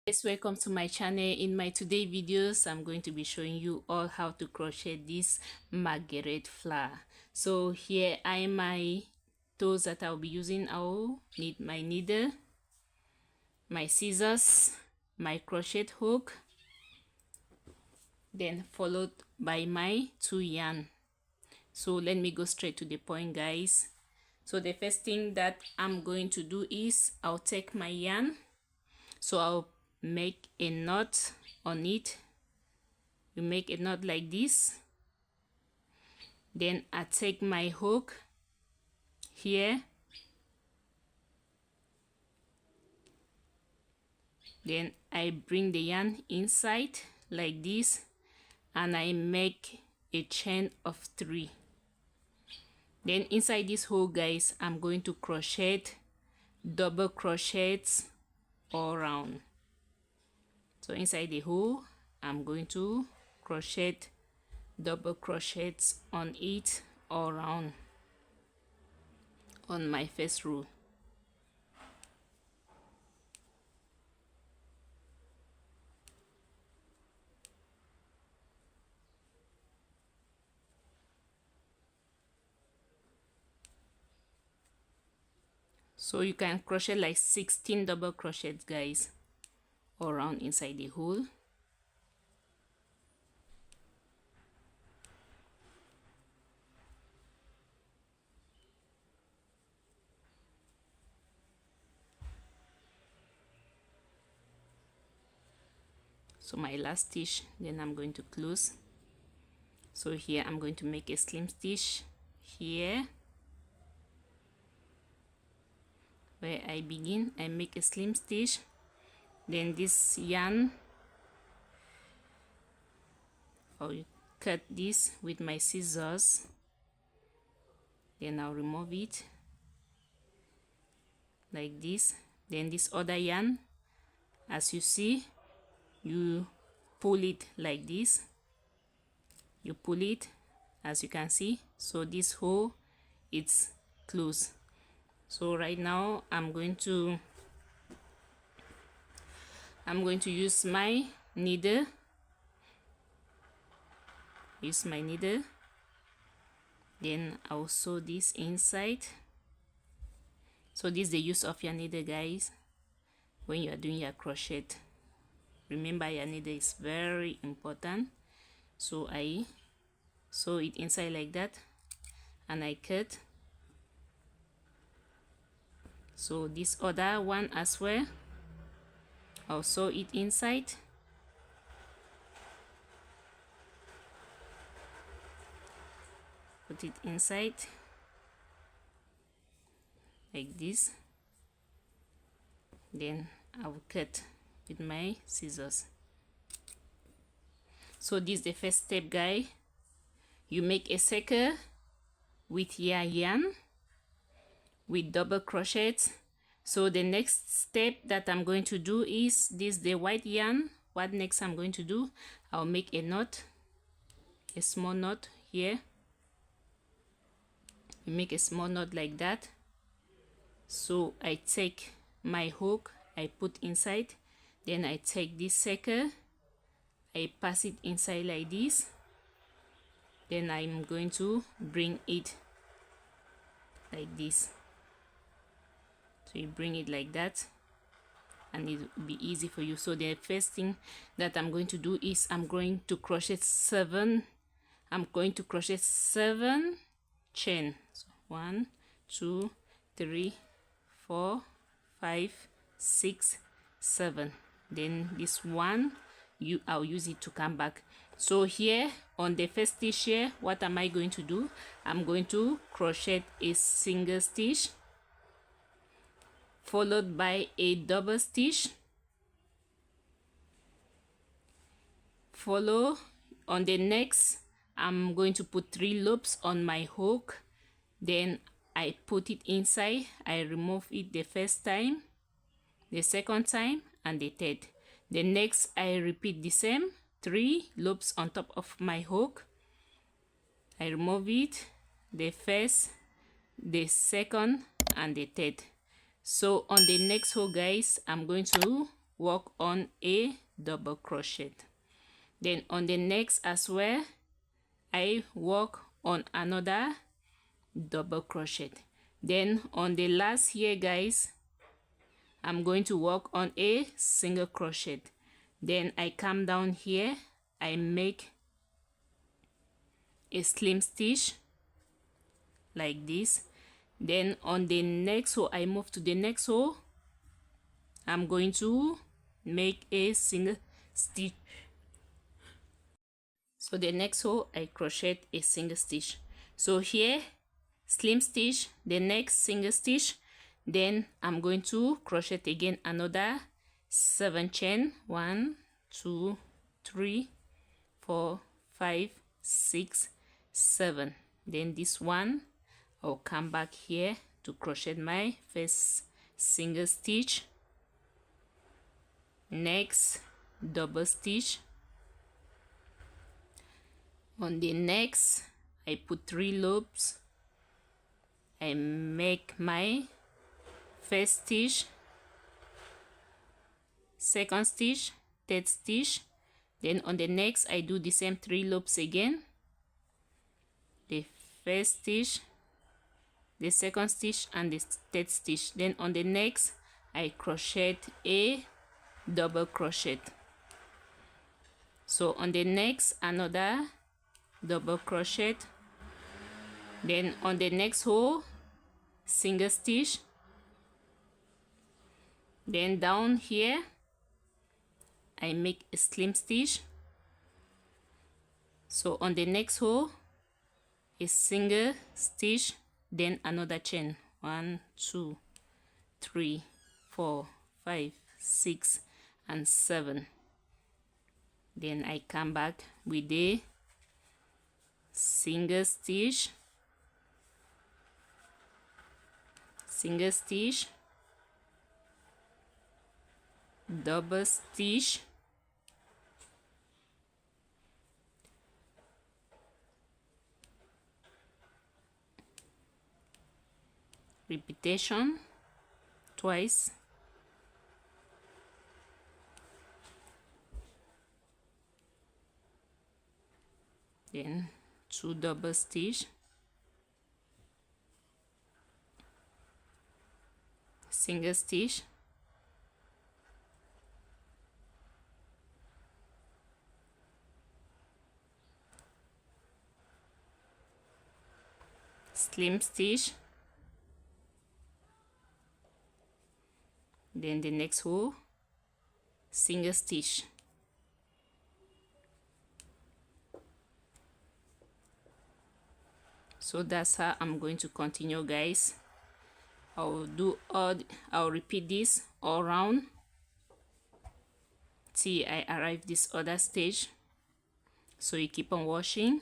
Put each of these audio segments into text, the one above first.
Guys, welcome to my channel. In my today videos I'm going to be showing you all how to crochet this Marguerite flower. So here are my tools that I'll be using. I'll need my needle, my scissors, my crochet hook, then followed by my 2 yarn. So let me go straight to the point, guys. So the first thing that I'm going to do is I'll take my yarn, so I'll make a knot on it. You make a knot like this, then I take my hook here, then I bring the yarn inside like this, and I make a chain of 3. Then inside this hole, guys, I'm going to crochet double crochets all around. So inside the hole I'm going to crochet double crochets on it all around on my first row. So you can crochet like 16 double crochets, guys, all around inside the hole. So my last stitch, then I'm going to close. So here I'm going to make a slim stitch here where I begin. I make a slim stitch, then this yarn I'll cut this with my scissors, then I'll remove it like this. Then this other yarn, as you see, you pull it like this, you pull it, as you can see. So this hole, it's closed. So right now I'm going to use my needle. Then I'll sew this inside. So this is the use of your needle, guys, when you are doing your crochet. Remember, your needle is very important. So I sew it inside like that, and I cut. So this other one as well, I'll sew it inside. Put it inside like this, then I will cut with my scissors. So this is the first step, guys. You make a circle with your yarn with double crochets. So the next step that I'm going to do is this, the white yarn. What next I'm going to do, I'll make a knot, a small knot here. You make a small knot like that. So I take my hook, I put inside, then I take this circle, I pass it inside like this, then I'm going to bring it like this. So you bring it like that, and it will be easy for you. So the first thing that I'm going to do is I'm going to crochet 7 chain. So 1, 2, 3, 4, 5, 6, 7. Then this one, I'll use it to come back. So here on the first stitch here, what am I going to do? I'm going to crochet a single stitch followed by a double stitch, follow. On the next, I'm going to put 3 loops on my hook, then I put it inside. I remove it the first time, the second time, and the third. The next, I repeat the same, 3 loops on top of my hook. I remove it, the first, the second, and the third. So on the next row, guys, I'm going to work on a double crochet. Then on the next as well, I work on another double crochet. Then on the last here, guys, I'm going to work on a single crochet. Then I come down here, I make a slim stitch like this. Then on the next row, I move to the next row, I'm going to make a single stitch. So the next row, I crochet a single stitch. So here, slim stitch, the next single stitch, then I'm going to crochet again another 7 chain. 1 2 3 4 5 6 7. Then this one, I'll come back here to crochet my first single stitch, next double stitch. On the next, I put 3 loops, I make my first stitch, second stitch, third stitch. Then on the next, I do the same 3 loops again, the first stitch, the second stitch, and the third stitch. Then on the next, I crochet a double crochet. So on the next, another double crochet. Then on the next row, single stitch. Then down here, I make a slim stitch. So on the next row, a single stitch, then another chain. 1 2 3 4 5 6 and 7. Then I come back with a single stitch, single stitch, double stitch, repetition twice, then 2 double stitch, single stitch, slim stitch, then the next row, single stitch. So that's how I'm going to continue, guys. I'll repeat this all around till I arrive this other stage. So you keep on washing.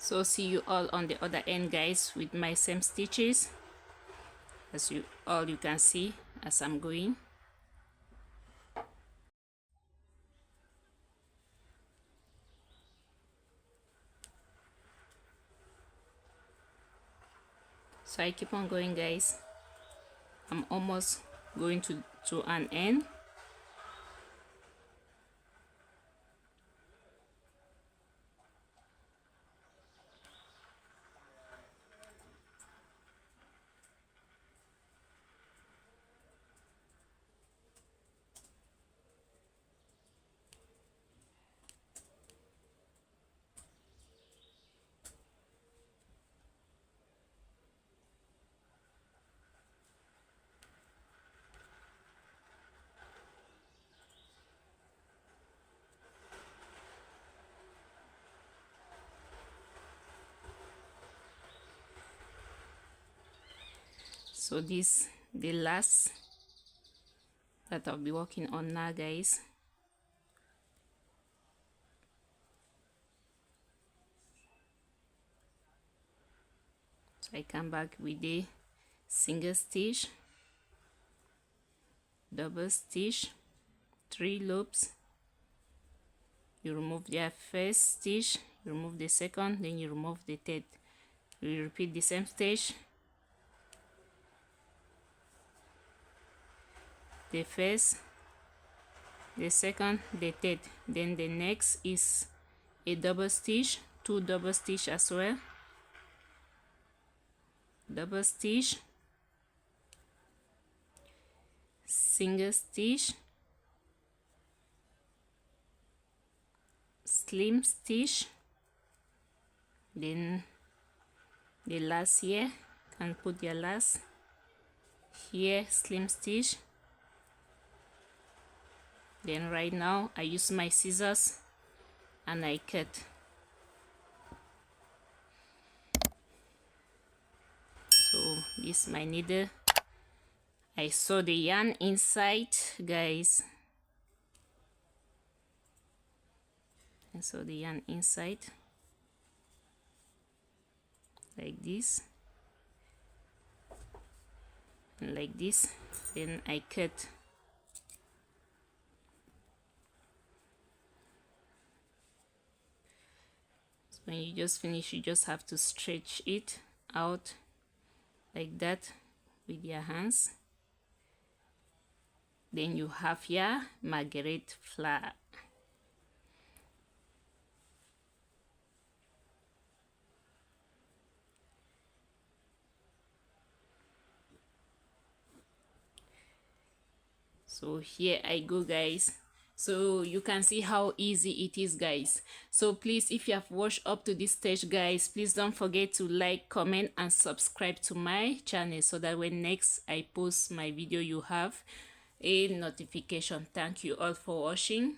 So see you all on the other end, guys, with my same stitches, as you can see as I'm going. So I keep on going, guys. I'm almost going to an end. So this the last that I'll be working on now, guys. So I come back with the single stitch, double stitch, 3 loops. You remove the first stitch, you remove the second, then you remove the third. You repeat the same stitch, the first, the second, the third. Then the next is a double stitch, 2 double stitch as well, double stitch, single stitch, slim stitch, then the last here, can put your last here, slim stitch. Then right now I use my scissors and I cut. So this is my needle. I sew the yarn inside, guys. I sew the yarn inside like this and like this, then I cut. So when you just finish, you just have to stretch it out like that with your hands. Then you have your Marguerite flower. So here I go, guys. So you can see how easy it is, guys. So please, if you have watched up to this stage, guys, please don't forget to like, comment and subscribe to my channel so that when next I post my video, you have a notification. Thank you all for watching.